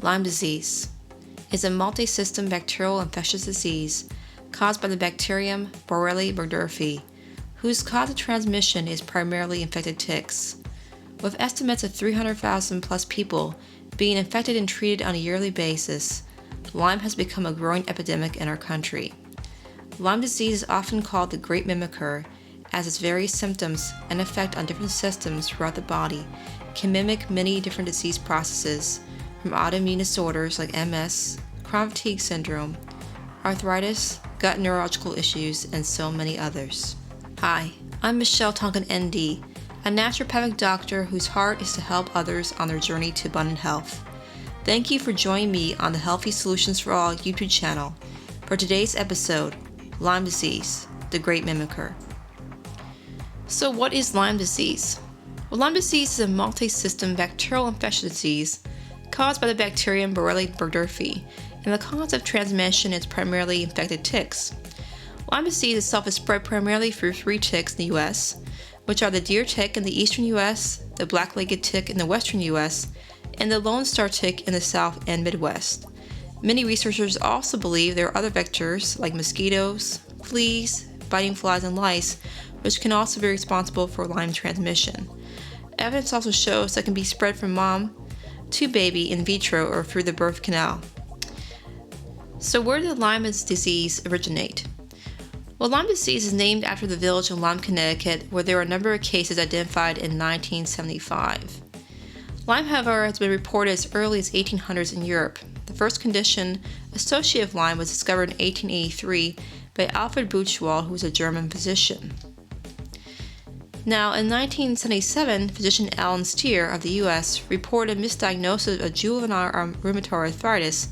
Lyme disease is a multi-system bacterial infectious disease caused by the bacterium Borrelia Burgdorferi, whose cause of transmission is primarily infected ticks. With estimates of 300,000 plus people being infected and treated on a yearly basis, Lyme has become a growing epidemic in our country. Lyme disease is often called the Great Mimicker, as its various symptoms and effect on different systems throughout the body can mimic many different disease processes, from autoimmune disorders like MS, chronic fatigue syndrome, arthritis, gut neurological issues, and so many others. Hi, I'm Michelle Tonkin, ND, a naturopathic doctor whose heart is to help others on their journey to abundant health. Thank you for joining me on the Healthy Solutions for All YouTube channel for today's episode, Lyme Disease, the Great Mimicker. So what is Lyme disease? Well, Lyme disease is a multi-system bacterial infectious disease caused by the bacterium Borrelia Burgdorferi, and the cause of transmission is primarily infected ticks. Lyme disease itself is spread primarily through three ticks in the U.S., which are the deer tick in the eastern U.S., the black-legged tick in the western U.S., and the lone star tick in the south and Midwest. Many researchers also believe there are other vectors like mosquitoes, fleas, biting flies, and lice, which can also be responsible for Lyme transmission. Evidence also shows that it can be spread from mom to baby in vitro or through the birth canal. So where did Lyme disease originate? Well, Lyme disease is named after the village in Lyme, Connecticut, where there were a number of cases identified in 1975. Lyme, however, has been reported as early as 1800s in Europe. The first condition associated with Lyme was discovered in 1883 by Alfred Buchwald, who was a German physician. Now, in 1977, physician Alan Steer of the U.S. reported a misdiagnosis of juvenile rheumatoid arthritis,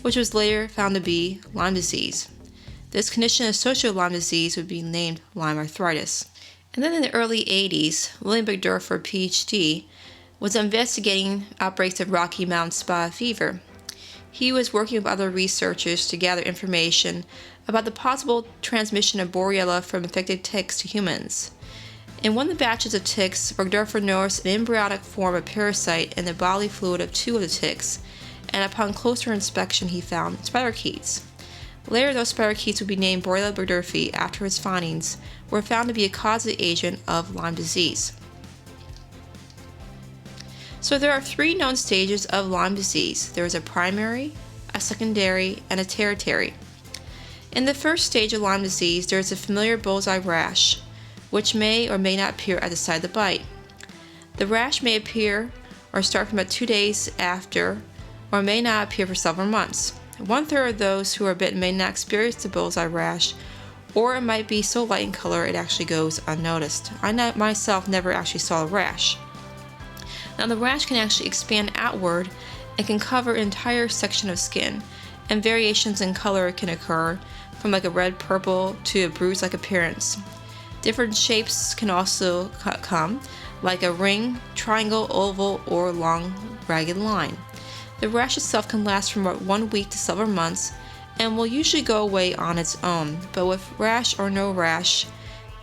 which was later found to be Lyme disease. This condition associated with Lyme disease would be named Lyme arthritis. And then in the early 80s, William Burgdorfer, PhD, was investigating outbreaks of Rocky Mountain spotted fever. He was working with other researchers to gather information about the possible transmission of Borrelia from infected ticks to humans. In one of the batches of ticks, Burgdorfer noticed an embryonic form of parasite in the bodily fluid of two of the ticks, and upon closer inspection he found spirochetes. Later, those spirochetes would be named Borrelia Burgdorferi after his findings were found to be a causative agent of Lyme disease. So there are three known stages of Lyme disease. There is a primary, a secondary, and a tertiary. In the first stage of Lyme disease, there is a familiar bullseye rash, which may or may not appear at the site of the bite. The rash may appear or start from about 2 days after, or may not appear for several months. 1/3 of those who are bitten may not experience the bullseye rash, or it might be so light in color it actually goes unnoticed. I myself never actually saw a rash. Now, the rash can actually expand outward and can cover an entire section of skin, and variations in color can occur from like a red purple to a bruise-like appearance. Different shapes can also come, like a ring, triangle, oval, or long ragged line. The rash itself can last from about 1 week to several months and will usually go away on its own, but with rash or no rash,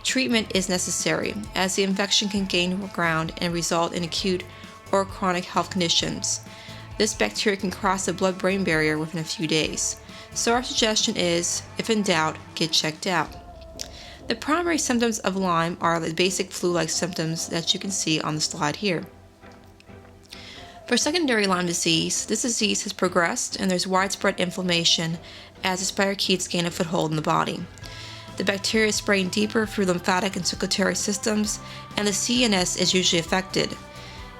treatment is necessary, as the infection can gain ground and result in acute or chronic health conditions. This bacteria can cross the blood-brain barrier within a few days. So our suggestion is, if in doubt, get checked out. The primary symptoms of Lyme are the basic flu-like symptoms that you can see on the slide here. For secondary Lyme disease, this disease has progressed and there's widespread inflammation as the spirochetes gain a foothold in the body. The bacteria is spreading deeper through lymphatic and circulatory systems, and the CNS is usually affected.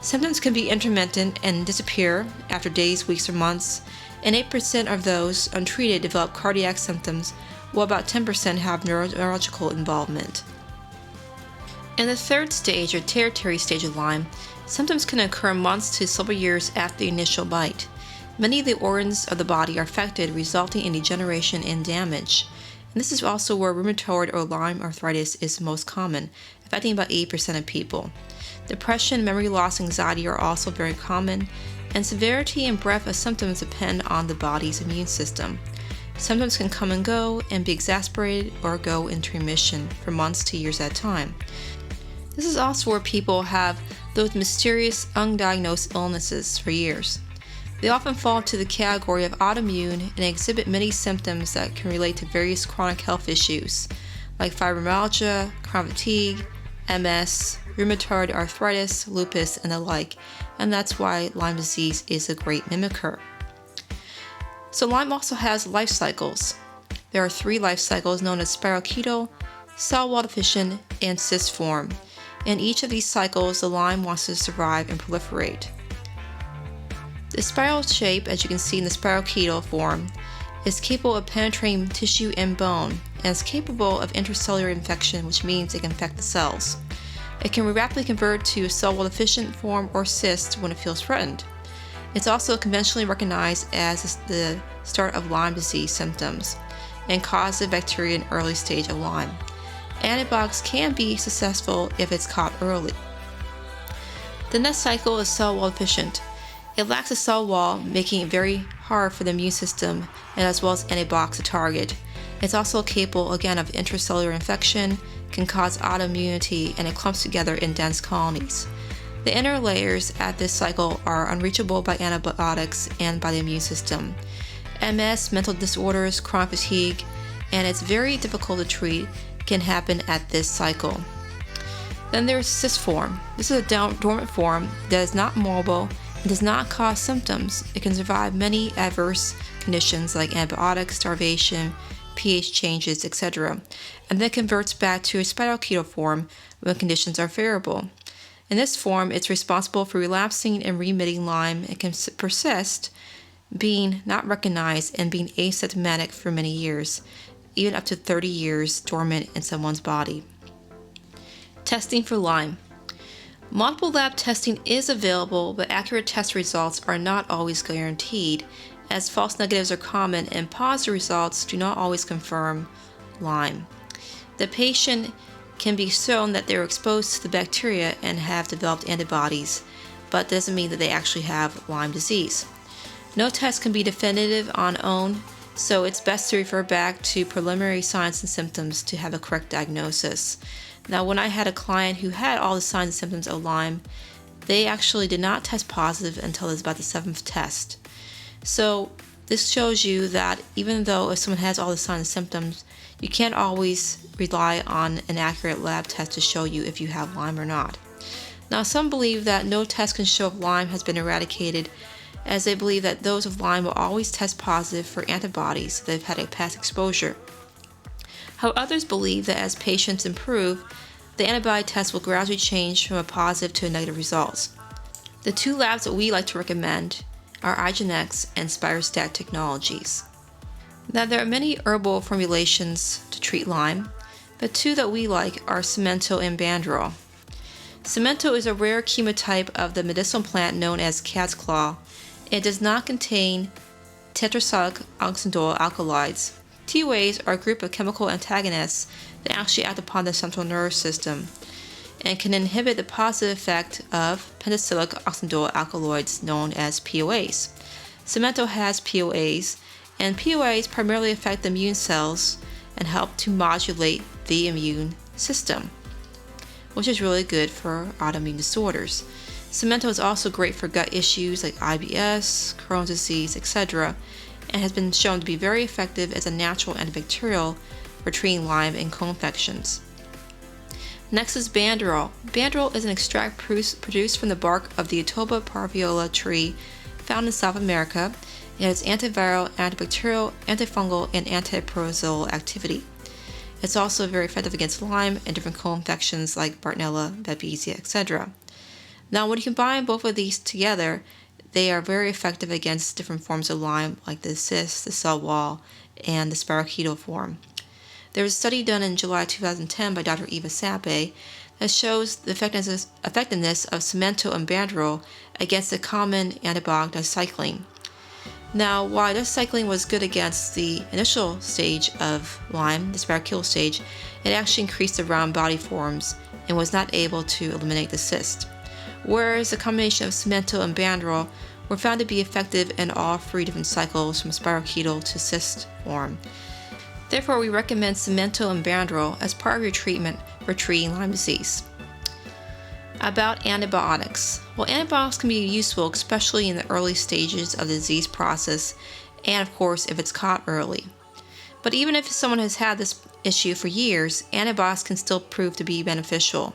Symptoms can be intermittent and disappear after days, weeks, or months, and 8% of those untreated develop cardiac symptoms, while about 10% have neurological involvement. In the third stage, or tertiary stage of Lyme, symptoms can occur months to several years after the initial bite. Many of the organs of the body are affected, resulting in degeneration and damage. And this is also where rheumatoid or Lyme arthritis is most common, affecting about 8% of people. Depression, memory loss, and anxiety are also very common, and severity and breadth of symptoms depend on the body's immune system. Symptoms can come and go and be exacerbated or go into remission for months to years at a time. This is also where people have those mysterious undiagnosed illnesses for years. They often fall into the category of autoimmune and exhibit many symptoms that can relate to various chronic health issues, like fibromyalgia, chronic fatigue, MS, rheumatoid arthritis, lupus, and the like, and that's why Lyme disease is a great mimicker. So Lyme also has life cycles. There are 3 life cycles known as spirochetal, cell wall deficient, and cyst form. In each of these cycles, the Lyme wants to survive and proliferate. The spiral shape, as you can see in the spirochetal form, is capable of penetrating tissue and bone, and is capable of intracellular infection, which means it can infect the cells. It can rapidly convert to a cell wall deficient form or cyst when it feels threatened. It's also conventionally recognized as the start of Lyme disease symptoms and causes the bacteria in early stage of Lyme. Antibiotics can be successful if it's caught early. The next cycle is cell wall deficient. It lacks a cell wall, making it very hard for the immune system and as well as antibiotics to target. It's also capable again of intracellular infection, can cause autoimmunity, and it clumps together in dense colonies. The inner layers at this cycle are unreachable by antibiotics and by the immune system. MS, mental disorders, chronic fatigue, and it's very difficult to treat, can happen at this cycle. Then there's cyst form. This is a dormant form that is not mobile and does not cause symptoms. It can survive many adverse conditions like antibiotics, starvation, pH changes, etc., and then converts back to a spirochetal form when conditions are favorable. In this form, it's responsible for relapsing and remitting Lyme and can persist, being not recognized and being asymptomatic for many years, even up to 30 years dormant in someone's body. Testing for Lyme. Multiple lab testing is available, but accurate test results are not always guaranteed, as false negatives are common and positive results do not always confirm Lyme. The patient can be shown that they were exposed to the bacteria and have developed antibodies, but doesn't mean that they actually have Lyme disease. No test can be definitive on own, so it's best to refer back to preliminary signs and symptoms to have a correct diagnosis. Now, when I had a client who had all the signs and symptoms of Lyme, they actually did not test positive until it was about the 7th test. So this shows you that even though if someone has all the signs and symptoms, you can't always rely on an accurate lab test to show you if you have Lyme or not. Now, some believe that no test can show if Lyme has been eradicated, as they believe that those with Lyme will always test positive for antibodies that have had a past exposure. However, others believe that as patients improve, the antibody test will gradually change from a positive to a negative results. The 2 labs that we like to recommend are IGeneX and Spirostat Technologies. Now, there are many herbal formulations to treat Lyme, but 2 that we like are Samento and Banderol. Samento is a rare chemotype of the medicinal plant known as cat's claw. It does not contain tetracyclic oxidol alkaloids. TOAs are a group of chemical antagonists that actually act upon the central nervous system and can inhibit the positive effect of pentoxylic oxidol alkaloids known as POAs. Samento has POAs, and POAs primarily affect the immune cells and help to modulate the immune system, which is really good for autoimmune disorders. Samento is also great for gut issues like IBS, Crohn's disease, etc., and has been shown to be very effective as a natural antibacterial for treating Lyme and co-infections. Next is Banderol. Banderol is an extract produced from the bark of the Otoba parviola tree found in South America. It has antiviral, antibacterial, antifungal, and antiprotozoal activity. It's also very effective against Lyme and different co-infections like Bartonella, Babesia, etc. Now, when you combine both of these together, they are very effective against different forms of Lyme, like the cyst, the cell wall, and the spirochetal form. There was a study done in July 2010 by Dr. Eva Sappe that shows the effectiveness of Samento and Banderol against the common antibiotic doxycycline. Now, while doxycycline was good against the initial stage of Lyme, the spirochetal stage, it actually increased the round body forms and was not able to eliminate the cyst. Whereas the combination of Samento and Banderol were found to be effective in all 3 different cycles from spirochetal to cyst form. Therefore, we recommend Samento and Banderol as part of your treatment for treating Lyme disease. About antibiotics. Well, antibiotics can be useful, especially in the early stages of the disease process, and of course, if it's caught early. But even if someone has had this issue for years, antibiotics can still prove to be beneficial.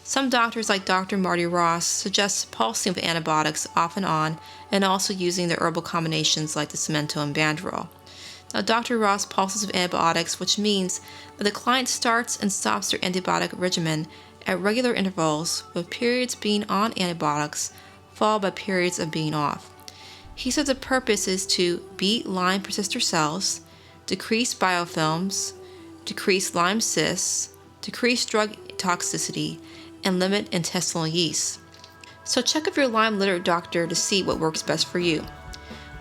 Some doctors, like Dr. Marty Ross, suggest pulsing with antibiotics off and on, and also using the herbal combinations like the Samento and Banderol. Now, Dr. Ross pulses with antibiotics, which means that the client starts and stops their antibiotic regimen at regular intervals, with periods being on antibiotics followed by periods of being off. He says the purpose is to beat Lyme persister cells, decrease biofilms, decrease Lyme cysts, decrease drug toxicity, and limit intestinal yeast. So check with your Lyme literate doctor to see what works best for you.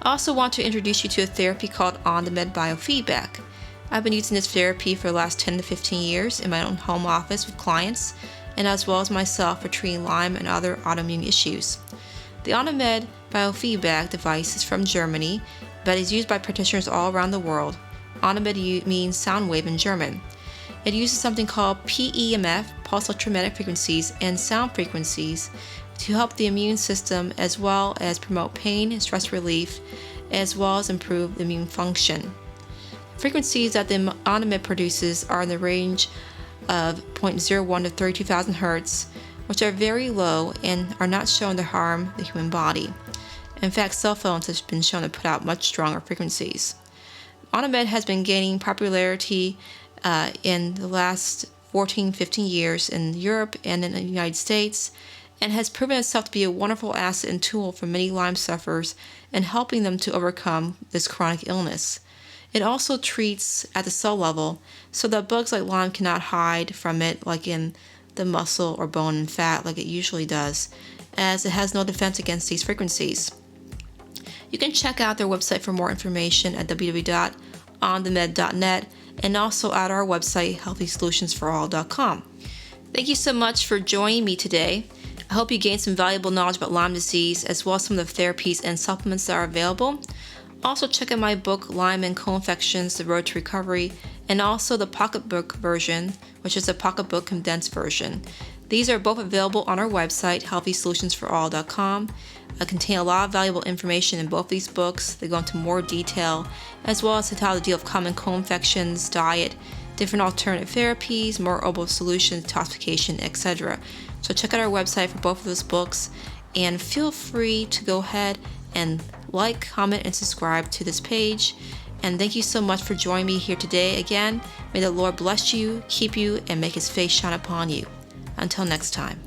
I also want to introduce you to a therapy called Ondamed Biofeedback. I've been using this therapy for the last 10 to 15 years in my own home office with clients, and as well as myself for treating Lyme and other autoimmune issues. The Ondamed Biofeedback device is from Germany, but is used by practitioners all around the world. Ondamed means sound wave in German. It uses something called PEMF, pulse electromagnetic frequencies, and sound frequencies to help the immune system, as well as promote pain and stress relief, as well as improve immune function. Frequencies that the Ondamed produces are in the range of 0.01 to 32,000 Hz, which are very low and are not shown to harm the human body. In fact, cell phones have been shown to put out much stronger frequencies. Ondamed has been gaining popularity in the last 14-15 years in Europe and in the United States, and has proven itself to be a wonderful asset and tool for many Lyme sufferers in helping them to overcome this chronic illness. It also treats at the cell level, so that bugs like Lyme cannot hide from it like in the muscle or bone and fat like it usually does, as it has no defense against these frequencies. You can check out their website for more information at www.ondamed.net, and also at our website, healthysolutionsforall.com. Thank you so much for joining me today. I hope you gained some valuable knowledge about Lyme disease, as well as some of the therapies and supplements that are available. Also check out my book, Lyme and Co-Infections, The Road to Recovery, and also the pocketbook version, which is a pocketbook condensed version. These are both available on our website, healthysolutionsforall.com. Contain a lot of valuable information in both these books. They go into more detail, as well as how to deal with common co-infections, diet, different alternative therapies, more herbal solutions, detoxification, etc. So check out our website for both of those books, and feel free to go ahead and like, comment, and subscribe to this page. And thank you so much for joining me here today again. May the Lord bless you, keep you, and make His face shine upon you. Until next time.